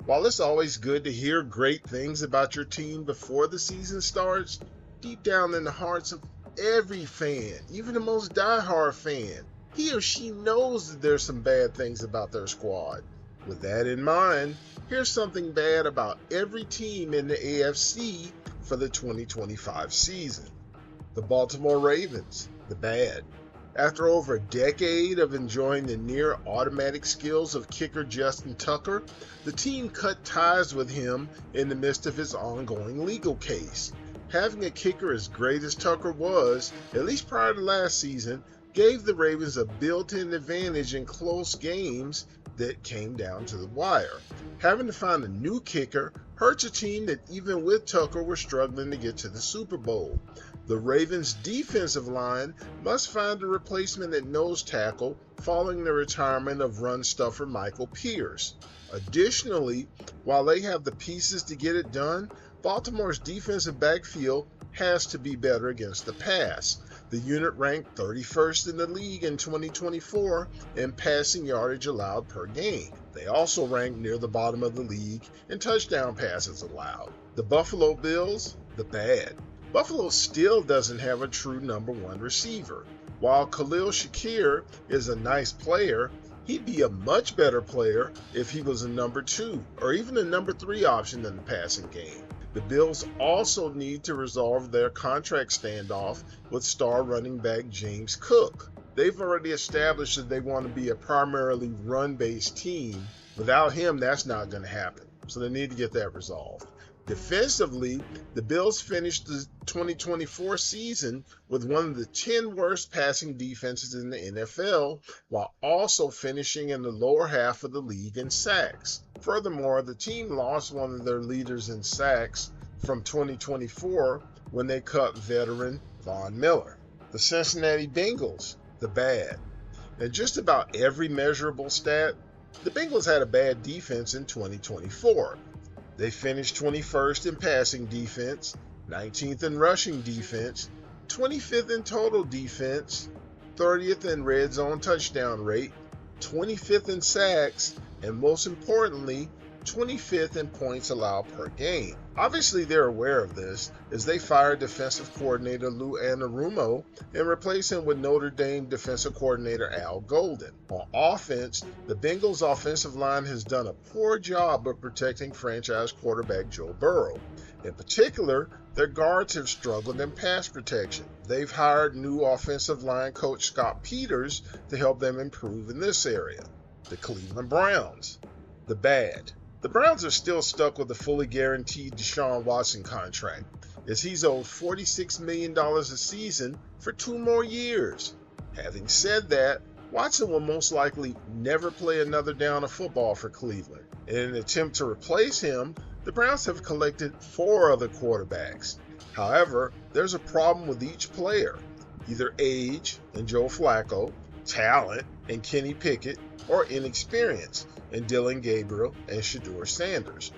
While it's always good to hear great things about your team before the season starts, deep down in the hearts of every fan, even the most diehard fan, he or she knows that there's some bad things about their squad. With that in mind, here's something bad about every team in the AFC for the 2025 season. The Baltimore Ravens, the bad. After over a decade of enjoying the near automatic skills of kicker Justin Tucker, the team cut ties with him in the midst of his ongoing legal case. Having a kicker as great as Tucker was, at least prior to last season, gave the Ravens a built-in advantage in close games that came down to the wire. Having to find a new kicker hurts a team that even with Tucker were struggling to get to the Super Bowl. The Ravens' defensive line must find a replacement at nose tackle following the retirement of run stuffer Michael Pierce. Additionally, while they have the pieces to get it done, Baltimore's defensive backfield has to be better against the pass. The unit ranked 31st in the league in 2024 in passing yardage allowed per game. They also ranked near the bottom of the league in touchdown passes allowed. The Buffalo Bills, the bad. Buffalo still doesn't have a true number one receiver. While Khalil Shakir is a nice player, he'd be a much better player if he was a number two or even a number three option in the passing game. The Bills also need to resolve their contract standoff with star running back James Cook. They've already established that they want to be a primarily run-based team. Without him, that's not going to happen. So they need to get that resolved. Defensively, the Bills finished the 2024 season with one of the 10 worst passing defenses in the NFL, while also finishing in the lower half of the league in sacks. Furthermore, the team lost one of their leaders in sacks from 2024 when they cut veteran Von Miller. The Cincinnati Bengals, the bad. In just about every measurable stat, the Bengals had a bad defense in 2024. They finished 21st in passing defense, 19th in rushing defense, 25th in total defense, 30th in red zone touchdown rate, 25th in sacks, and most importantly, 25th in points allowed per game. Obviously, they're aware of this as they fired defensive coordinator Lou Anarumo and replaced him with Notre Dame defensive coordinator Al Golden. On offense, the Bengals' offensive line has done a poor job of protecting franchise quarterback Joe Burrow. In particular, their guards have struggled in pass protection. They've hired new offensive line coach Scott Peters to help them improve in this area. The Cleveland Browns, the bad. The Browns are still stuck with the fully guaranteed Deshaun Watson contract, as he's owed $46 million a season for 2 more years. Having said that, Watson will most likely never play another down of football for Cleveland. In an attempt to replace him, the Browns have collected 4 other quarterbacks. However, there's a problem with each player, either age in Joe Flacco, talent in Kenny Pickett, or inexperience in Dylan Gabriel and Shedeur Sanders.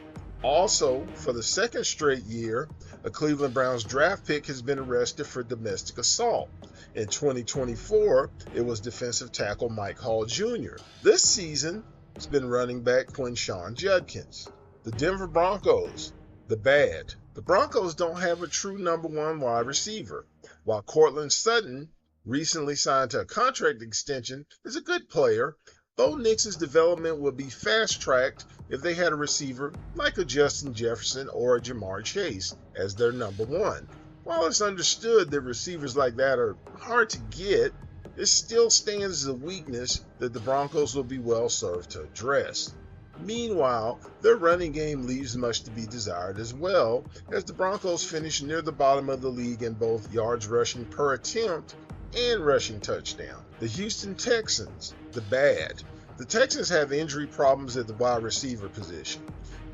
Also, for the second straight year, a Cleveland Browns draft pick has been arrested for domestic assault. In 2024, it was defensive tackle Mike Hall Jr. This season, it's been running back Quinshon Judkins. The Denver Broncos, the bad. The Broncos don't have a true number one wide receiver, while Cortland Sutton, recently signed to a contract extension, is a good player. Bo Nix's development would be fast-tracked if they had a receiver like a Justin Jefferson or a Jamar Chase as their number one. While it's understood that receivers like that are hard to get, it still stands as a weakness that the Broncos will be well served to address. Meanwhile, their running game leaves much to be desired as well, as the Broncos finish near the bottom of the league in both yards rushing per attempt and rushing touchdown. The Houston Texans, the bad. The Texans have injury problems at the wide receiver position.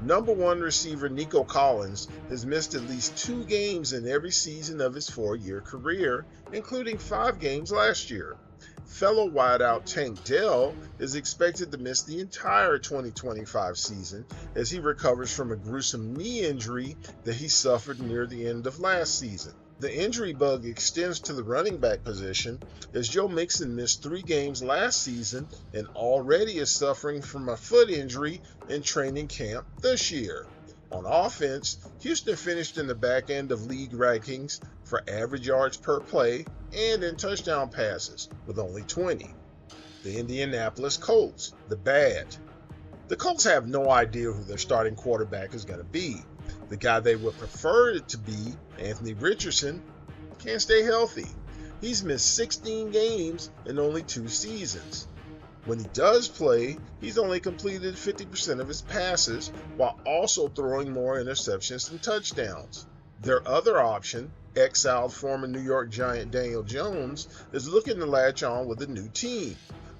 Number one receiver Nico Collins has missed at least 2 games in every season of his 4-year career, including 5 games last year. Fellow wideout Tank Dell is expected to miss the entire 2025 season as he recovers from a gruesome knee injury that he suffered near the end of last season. The injury bug extends to the running back position as Joe Mixon missed 3 games last season and already is suffering from a foot injury in training camp this year. On offense, Houston finished in the back end of league rankings for average yards per play and in touchdown passes with only 20. The Indianapolis Colts, the bad. The Colts have no idea who their starting quarterback is going to be. The guy they would prefer it to be, Anthony Richardson, can't stay healthy. He's missed 16 games in only 2 seasons. When he does play, he's only completed 50% of his passes while also throwing more interceptions than touchdowns. Their other option, exiled former New York Giant Daniel Jones, is looking to latch on with a new team.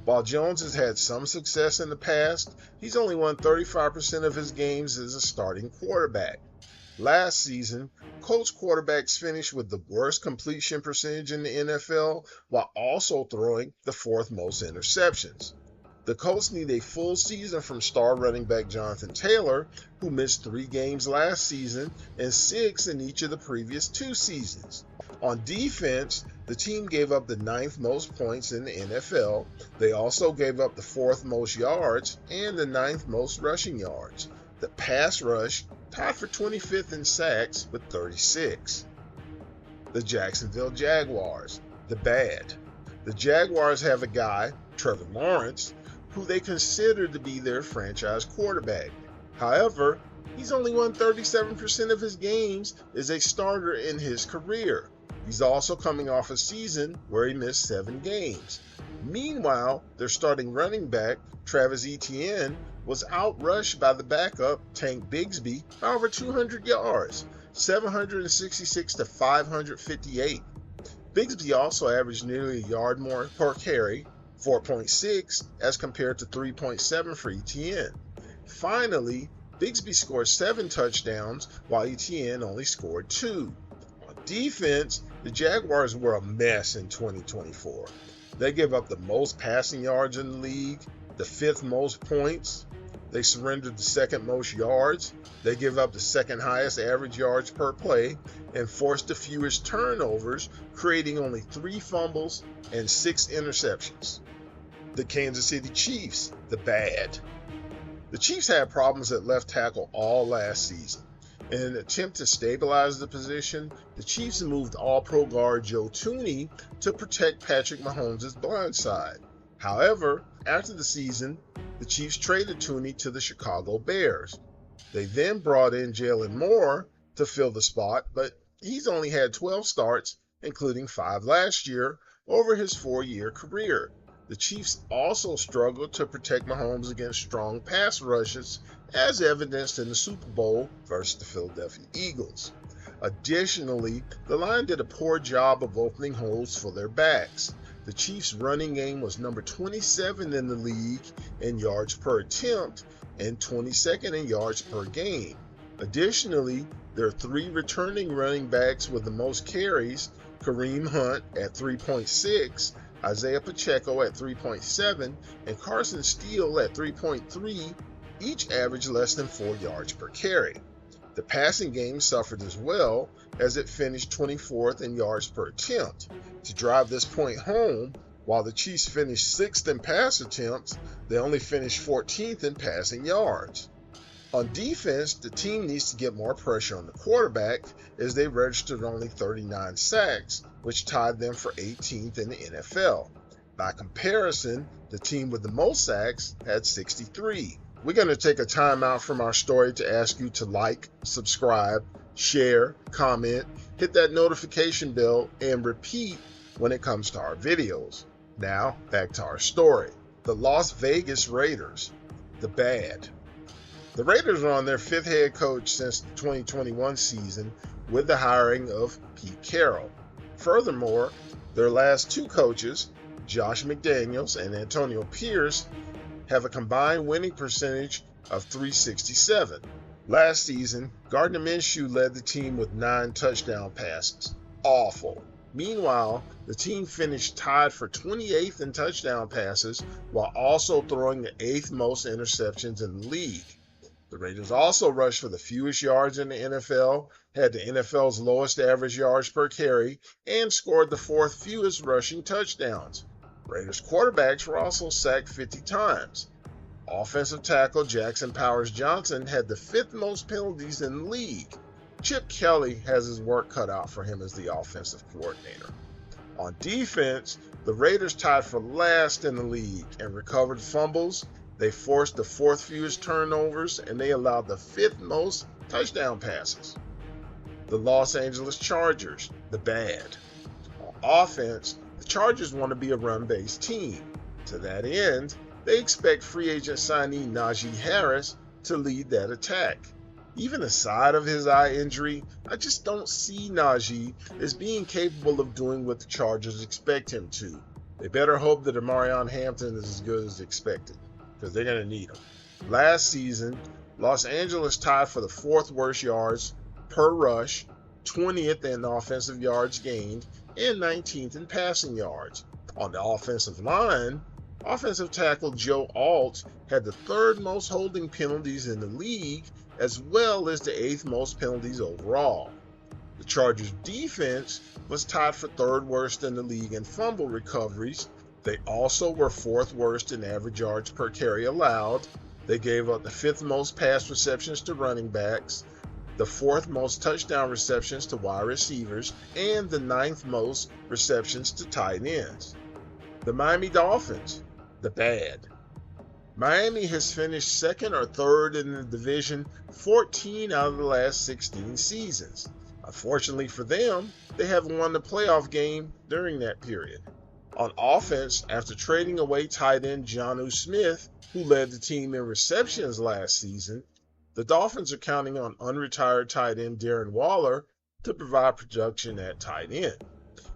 While Jones has had some success in the past, he's only won 35% of his games as a starting quarterback. Last season, Colts quarterbacks finished with the worst completion percentage in the NFL while also throwing the 4th most interceptions. The Colts need a full season from star running back Jonathan Taylor, who missed 3 games last season and 6 in each of the previous 2 seasons. On defense, the team gave up the 9th most points in the NFL. They also gave up the 4th most yards and the 9th most rushing yards. The pass rush tied for 25th in sacks with 36. The Jacksonville Jaguars, the bad. The Jaguars have a guy, Trevor Lawrence, who they consider to be their franchise quarterback. However, he's only won 37% of his games as a starter in his career. He's also coming off a season where he missed 7 games. Meanwhile, their starting running back, Travis Etienne, was outrushed by the backup, Tank Bigsby, by over 200 yards, 766 to 558. Bigsby also averaged nearly a yard more per carry, 4.6, as compared to 3.7 for Etienne. Finally, Bigsby scored 7 touchdowns, while Etienne only scored 2. On defense, the Jaguars were a mess in 2024. They gave up the most passing yards in the league, the 5th most points. They surrendered the 2nd most yards. They gave up the 2nd highest average yards per play and forced the fewest turnovers, creating only 3 fumbles and 6 interceptions. The Kansas City Chiefs, the bad. The Chiefs had problems at left tackle all last season. In an attempt to stabilize the position, the Chiefs moved All-Pro guard Joe Thuney to protect Patrick Mahomes' blind side. However, after the season, the Chiefs traded Thuney to the Chicago Bears. They then brought in Jalen Moore to fill the spot, but he's only had 12 starts, including 5 last year, over his 4-year career. The Chiefs also struggled to protect Mahomes against strong pass rushes, as evidenced in the Super Bowl versus the Philadelphia Eagles. Additionally, the line did a poor job of opening holes for their backs. The Chiefs' running game was number 27 in the league in yards per attempt and 22nd in yards per game. Additionally, there are 3 returning running backs with the most carries, Kareem Hunt at 3.6, Isaiah Pacheco at 3.7, and Carson Steele at 3.3, each averaged less than 4 yards per carry. The passing game suffered as well, as it finished 24th in yards per attempt. To drive this point home, while the Chiefs finished 6th in pass attempts, they only finished 14th in passing yards. On defense, the team needs to get more pressure on the quarterback, as they registered only 39 sacks, which tied them for 18th in the NFL. By comparison, the team with the most sacks had 63. We're going to take a time out from our story to ask you to like, subscribe, share, comment, hit that notification bell, and repeat when it comes to our videos. Now, back to our story. The Las Vegas Raiders, the bad. The Raiders are on their 5th head coach since the 2021 season with the hiring of Pete Carroll. Furthermore, their last 2 coaches, Josh McDaniels and Antonio Pierce, have a combined winning percentage of .367. Last season, Gardner Minshew led the team with 9 touchdown passes. Awful. Meanwhile, the team finished tied for 28th in touchdown passes while also throwing the 8th most interceptions in the league. The Raiders also rushed for the fewest yards in the NFL, had the NFL's lowest average yards per carry, and scored the fourth fewest rushing touchdowns. Raiders quarterbacks were also sacked 50 times. Offensive tackle Jackson Powers Johnson had the fifth most penalties in the league. Chip Kelly has his work cut out for him as the offensive coordinator. On defense, the Raiders tied for last in the league and recovered fumbles. They forced the fourth fewest turnovers, and they allowed the fifth most touchdown passes. The Los Angeles Chargers, the bad. On offense, the Chargers want to be a run-based team. To that end, they expect free agent signee Najee Harris to lead that attack. Even aside of his eye injury, I just don't see Najee as being capable of doing what the Chargers expect him to. They better hope that Amarion Hampton is as good as expected, because they're going to need him. Last season, Los Angeles tied for the fourth worst yards per rush, 20th in offensive yards gained, and 19th in passing yards. On the offensive line, offensive tackle Joe Alt had the third most holding penalties in the league, as well as the eighth most penalties overall. The Chargers' defense was tied for third worst in the league in fumble recoveries. They also were fourth worst in average yards per carry allowed. They gave up the fifth most pass receptions to running backs, the fourth most touchdown receptions to wide receivers, and the ninth most receptions to tight ends. The Miami Dolphins, the bad. Miami has finished second or third in the division 14 out of the last 16 seasons. Unfortunately for them, they haven't won the playoff game during that period. On offense, after trading away tight end Jonnu Smith, who led the team in receptions last season, the Dolphins are counting on unretired tight end Darren Waller to provide production at tight end.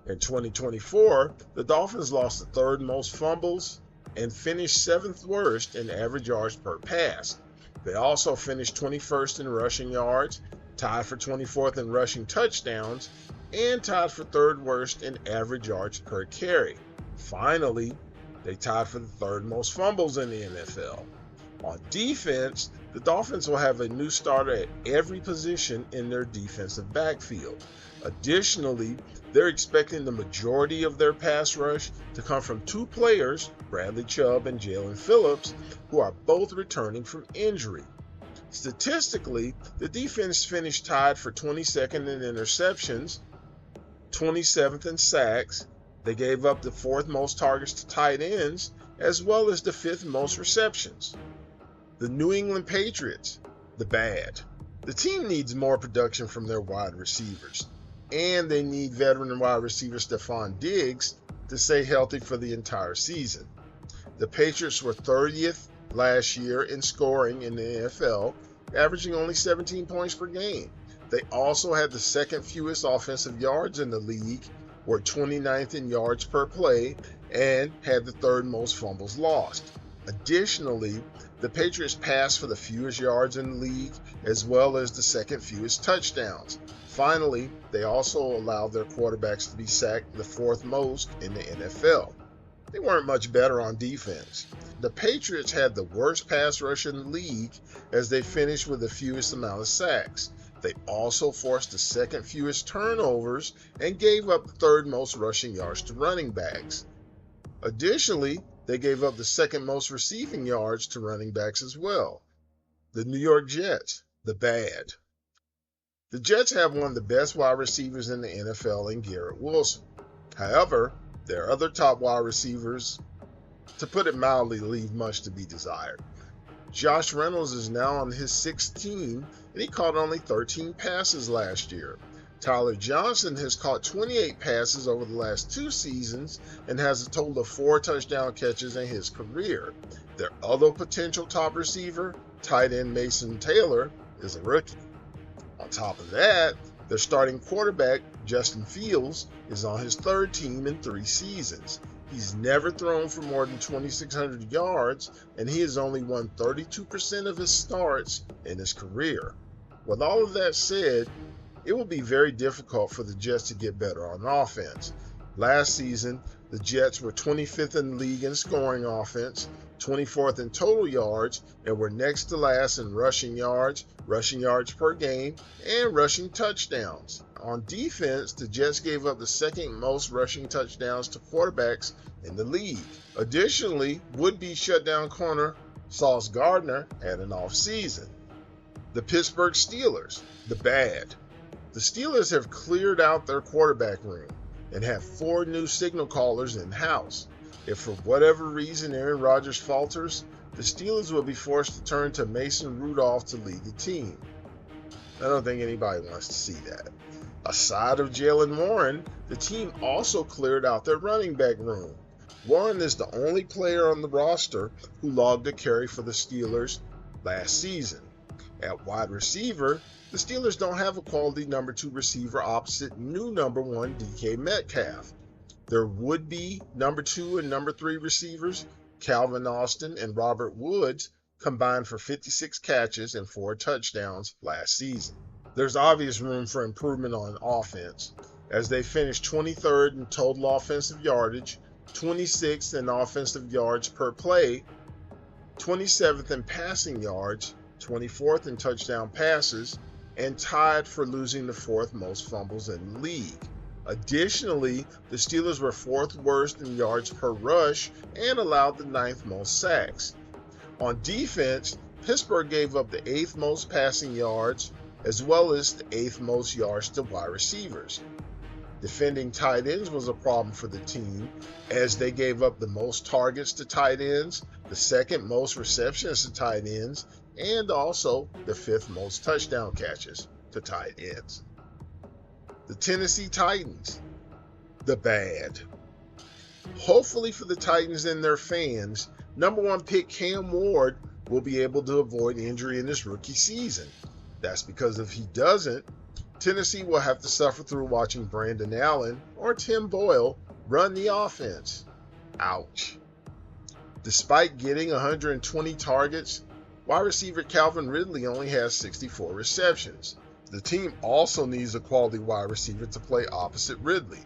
In 2024, the Dolphins lost the third most fumbles and finished seventh worst in average yards per pass. They also finished 21st in rushing yards, tied for 24th in rushing touchdowns, and tied for third worst in average yards per carry. Finally, they tied for the third most fumbles in the NFL. On defense, the Dolphins will have a new starter at every position in their defensive backfield. Additionally, they're expecting the majority of their pass rush to come from two players, Bradley Chubb and Jalen Phillips, who are both returning from injury. Statistically, the defense finished tied for 22nd in interceptions, 27th in sacks. They gave up the fourth most targets to tight ends, as well as the fifth most receptions. The New England Patriots, the bad. The team needs more production from their wide receivers, and they need veteran wide receiver Stephon Diggs to stay healthy for the entire season. The Patriots were 30th last year in scoring in the NFL, averaging only 17 points per game. They also had the second fewest offensive yards in the league, were 29th in yards per play, and had the third most fumbles lost. Additionally, the Patriots passed for the fewest yards in the league, as well as the second fewest touchdowns. Finally, they also allowed their quarterbacks to be sacked the fourth most in the NFL. They weren't much better on defense. The Patriots had the worst pass rush in the league, as they finished with the fewest amount of sacks. They also forced the second fewest turnovers and gave up the third most rushing yards to running backs. Additionally, they gave up the second most receiving yards to running backs as well. The New York Jets, the bad. The Jets have one of the best wide receivers in the NFL in Garrett Wilson. However, their other top wide receivers, to put it mildly, leave much to be desired. Josh Reynolds is now on his sixth team, and he caught only 13 passes last year. Tyler Johnson has caught 28 passes over the last two seasons and has a total of 4 touchdown catches in his career. Their other potential top receiver, tight end Mason Taylor, is a rookie. On top of that, their starting quarterback, Justin Fields, is on his third team in 3 seasons. He's never thrown for more than 2,600 yards, and he has only won 32% of his starts in his career. With all of that said, it will be very difficult for the Jets to get better on offense. Last season, the Jets were 25th in the league in scoring offense, 24th in total yards, and were next to last in rushing yards per game, and rushing touchdowns. On defense, the Jets gave up the second most rushing touchdowns to quarterbacks in the league. Additionally, would-be shutdown corner Sauce Gardner had an off season. The Pittsburgh Steelers, the bad. The Steelers have cleared out their quarterback room and have 4 new signal callers in-house. If for whatever reason Aaron Rodgers falters, the Steelers will be forced to turn to Mason Rudolph to lead the team. I don't think anybody wants to see that. Aside of Jaylen Warren, the team also cleared out their running back room. Warren is the only player on the roster who logged a carry for the Steelers last season. At wide receiver, the Steelers don't have a quality number 2 receiver opposite new number 1 DK Metcalf. Their would-be number 2 and number 3 receivers, Calvin Austin and Robert Woods, combined for 56 catches and 4 touchdowns last season. There's obvious room for improvement on offense, as they finished 23rd in total offensive yardage, 26th in offensive yards per play, 27th in passing yards, 24th in touchdown passes, and tied for losing the 4th most fumbles in the league. Additionally, the Steelers were 4th worst in yards per rush and allowed the 9th most sacks. On defense, Pittsburgh gave up the 8th most passing yards, as well as the 8th most yards to wide receivers. Defending tight ends was a problem for the team, as they gave up the most targets to tight ends, the 2nd most receptions to tight ends, and also the 5th most touchdown catches to tight ends. The Tennessee Titans, the bad. Hopefully for the Titans and their fans, number 1 pick Cam Ward will be able to avoid injury in his rookie season. That's because if he doesn't, Tennessee will have to suffer through watching Brandon Allen or Tim Boyle run the offense. Ouch. Despite getting 120 targets, wide receiver Calvin Ridley only has 64 receptions. The team also needs a quality wide receiver to play opposite Ridley.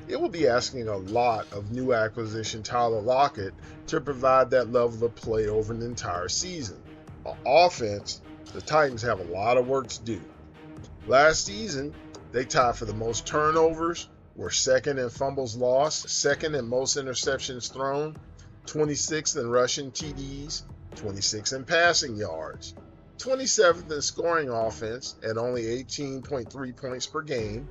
It will be asking a lot of new acquisition Tyler Lockett to provide that level of play over an entire season. On offense, the Titans have a lot of work to do. Last season, they tied for the most turnovers, were 2nd in fumbles lost, 2nd in most interceptions thrown, 26th in rushing TDs, 26th in passing yards, 27th in scoring offense at only 18.3 points per game,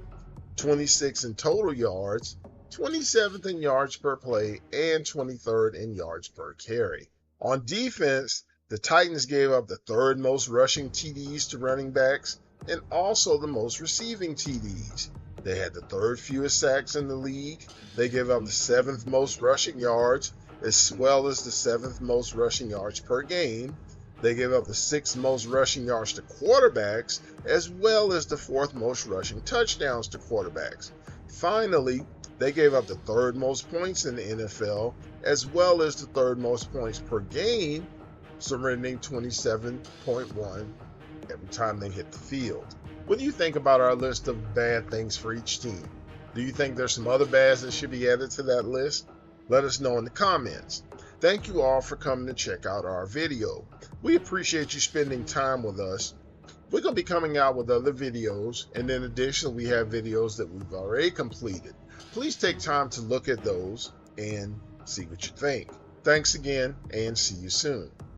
26th in total yards, 27th in yards per play, and 23rd in yards per carry. On defense, the Titans gave up the 3rd most rushing TDs to running backs and also the most receiving TDs. They had the 3rd fewest sacks in the league. They gave up the 7th most rushing yards, as well as the 7th most rushing yards per game. They gave up the 6th most rushing yards to quarterbacks, as well as the 4th most rushing touchdowns to quarterbacks. Finally, they gave up the 3rd most points in the NFL, as well as the 3rd most points per game, surrendering 27.1 every time they hit the field. What do you think about our list of bad things for each team? Do you think there's some other bads that should be added to that list? Let us know in the comments. Thank you all for coming to check out our video. We appreciate you spending time with us. We're going to be coming out with other videos, and in addition, we have videos that we've already completed. Please take time to look at those and see what you think. Thanks again, and see you soon.